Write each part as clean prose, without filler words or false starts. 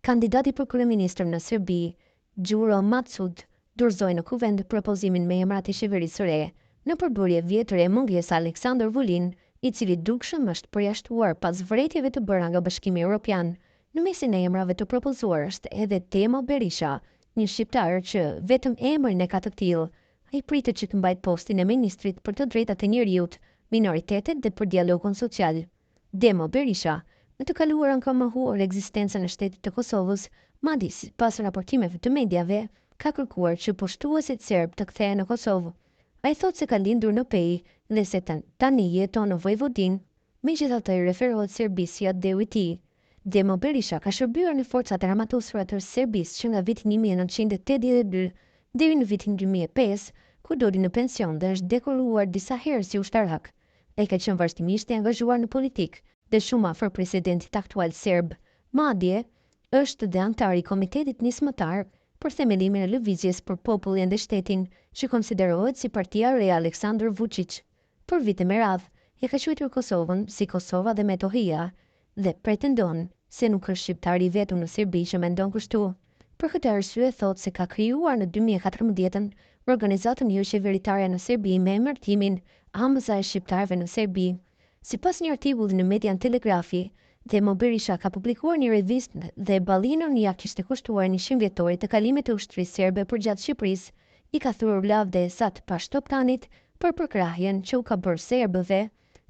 Kandidati për kryeministër në Serbi, Gjuro Macud, dorëzoi në kuvend propozimin me emrat e qeverisë së re, në përbërje vjetër e mungesë Aleksandar Vulin, i cili dukshëm është përjashtuar pas vërejtjeve të bëra nga Bashkimi Evropian. Në mesin e emrave të propozuar është edhe Temo Berisha, një shqiptar që vetëm emrin e ka të tillë. Ai pritet që të mbajt postin e ministrit për të drejtat e njerëzit, minoritetet dhe për dialogun social. Temo Berisha, në të kaluarën ka mohuar ekzistencën e shtetit të Kosovës, madje pas raportimeve të mediave, ka kërkuar që pushtuesit serb të kthehen në Kosovë. Ai thotë se ka lindur në Pej dhe se tani jeton në Vojvodin, megjithatë ai referohet Serbisë si atdeu i tij. Temo Berisha ka shërbyer në forcat e armatosura të Serbisë që nga viti 1982 deri në vitin 2005, ku doli në pension dhe është dekoruar disa herë si ushtarak. Ai ka qenë vazhdimisht i angazhuar në politikë dhe shumë afër presidentit aktual serb. Madje është dhe antar i komitetit nismëtar për themelimin e lëvizjes për popullin dhe shtetin, që konsiderohet si partia e re e Aleksandar Vučić. Për vite me radhë, e ka quajtur Kosovën si Kosova dhe Metohia dhe pretendon se nuk është shqiptari vetëm në Serbi që mendon kështu. Për këtë arsye thotë se ka krijuar në 2014 organizatën jo qeveritare në Serbi me emërtimin Ambëza e Shqiptarëve në Serbi. Sipas një artikulli në median Telegrafi, Temo Berisha ka publikuar një revistë dhe ballinën ja kishte kushtuar 100 vjetorit të kalimit të ushtrisë serbe përgjatë Shqipërisë, i ka thurur lavde Esat Pashtoptanit për përkrahjen që u ka bërë serbëve.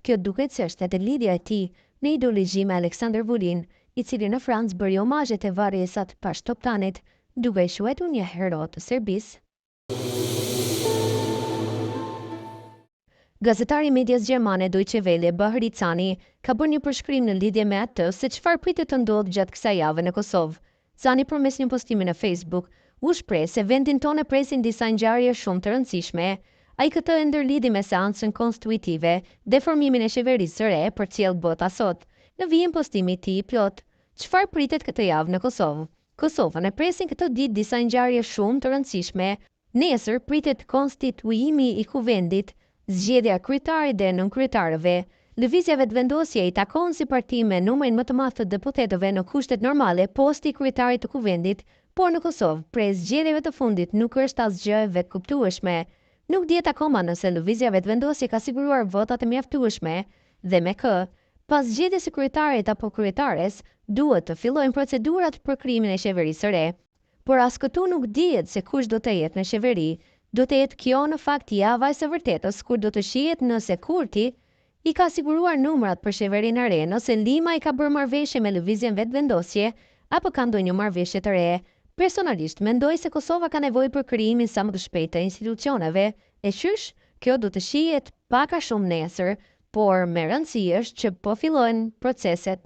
Kjo duket se është edhe lidhja e tij në ideologji me Aleksandar Vulin, i cili në Francë bëri omazhet e varrit Esat Pashtoptanit, duke i quajtur një hero të Serbisë. Gazetari i medias gjermane Deutsche Welle Bahri Cani ka bërë një përshkrim në lidhje me atë se çfarë pritet të ndodhë gjatë kësaj jave në Kosovë. Cani përmes një postimi në Facebook u shpreh se vendin tonë presin disa ngjarje shumë të rëndësishme. Ai këtë e ndërlidhi me seancën konstitutive dhe formimin e qeverisë së re për cilë bota sot. Në vijim postimi i tij plot, çfarë pritet këtë javë në Kosovë? Kosovën e presin këtë ditë disa ngjarje shumë të rëndësishme. Nesër pritet konstituimi i kuvendit, zgjedhja e kryetarit dhe nënkryetarëve. Lëvizjeve të vendosje i takon si parti me numrin më të madh të deputetëve në kushtet normale posti i kryetarit të kuvendit, por në Kosovë, prej zgjedhjeve të fundit nuk është asgjë e vetëkuptueshme. Nuk dihet akoma nëse lëvizja vetëvendosje ka siguruar votat e mjaftueshme dhe me kë, pas zgjedhjes së kryetarit apo kryetares, duhet të fillojnë procedurat për krijimin e qeverisë së re. Por as këtu nuk dihet se kush do të jetë në qeveri. Do të jetë kjo në fakt java e së vërtetës kur do të shihet nëse Kurti i ka siguruar numrat për qeverinë e re, nëse Lima i ka bërë marrëveshje me lëvizjen vetëvendosje apo ka ndonjë marrëveshje të re. Personalisht mendoj se Kosova ka nevojë për krijimin sa më të shpejtë të institucioneve, e qysh, kjo do të shihet pak a shumë nesër, por me rëndësi është që po fillojnë proceset.